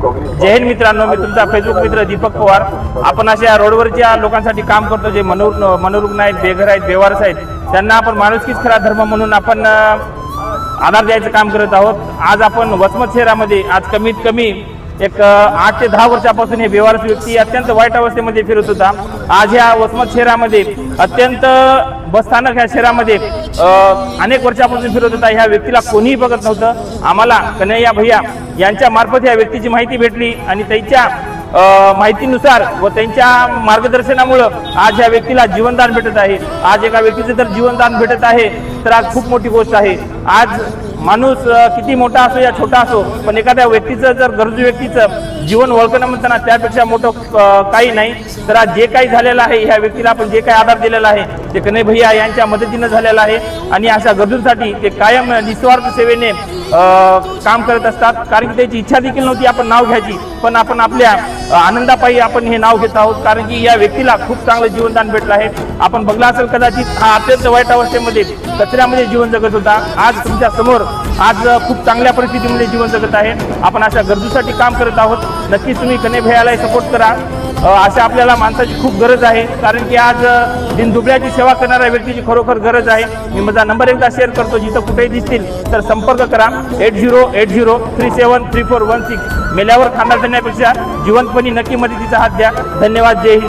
जय हिंद मित्रांनो, मी तुमचा फेसबुक मित्र दीपक पवार। आपण अशा रोडवरच्या लोकांसाठी काम करतो, जे मनोरुग्ण आहेत, बेघर आहेत, बेवारस आहेत, त्यांना आपण माणुसकीच खरा धर्म म्हणून आपण आधार द्यायचं काम करत आहोत। आज आपण वसमत शहरामध्ये आज कमीत कमी एक 8 ते 10 वर्षापासून हे बेवारस व्यक्ती अत्यंत वाईट अवस्थेमध्ये फिरत होता। आज या वसमत शहरामध्ये अत्यंत बसस्थानक ह्या शहरामध्ये अनेक वर्षापासून फिरत होता। ह्या व्यक्तीला कोणीही बघत नव्हतं। आम्हाला कन्हैया भैया यांच्या मार्फत ह्या व्यक्तीची माहिती भेटली आणि त्यांच्या माहितीनुसार व त्यांच्या मार्गदर्शनामुळे आज ह्या व्यक्तीला जीवनदान भेटत आहे। आज एका व्यक्तीचं जर जीवनदान भेटत आहे तर आज खूप मोठी गोष्ट आहे। आज माणूस किती मोठा असो या छोटा असो, पण एखाद्या व्यक्तीचं जर गरजू व्यक्तीचं जीवन वळकणं म्हणताना त्यापेक्षा मोठं काही नाही। तर आज जे काही झालेलं आहे, ह्या व्यक्तीला आपण जे काही आधार दिलेला आहे ते कन्हैया भैया यांच्या मदतीनं झालेलं आहे आणि अशा गरजूंसाठी ते कायम निस्वार्थ सेवेने काम करत असतात। कारण की त्याची इच्छा देखील नव्हती आपण नाव घ्यायची, पण आपण आपल्या आनंदापायी आपण हे नाव घेत आहोत। कारण की या व्यक्तीला खूप चांगलं जीवनदान भेटलं आहे। आपण बघला असेल कदाचित हा अत्यंत वाईट अवस्थेमध्ये कचऱ्यामध्ये जीवन जगत होता, आज तुमच्या समोर आज खूप चांगल्या परिस्थितीमध्ये जीवन जगत आहे। आपण अशा गरजूसाठी काम करत आहोत। नक्कीच तुम्ही कन्हैया भैयाला सपोर्ट करा। अशा आपल्याला माणसाची खूप गरज आहे, कारण की आज दिनदुबळ्याची सेवा करणाऱ्या व्यक्तीची खरोखर गरज आहे। मी माझा नंबर एकदा शेअर करतो, जिथं कुठेही दिसतील तर संपर्क करा। 8080373416। मेल्यावर खांदा देण्यापेक्षा जिवंतपणी नक्की मदतीचा हात द्या। धन्यवाद। जय हिंद।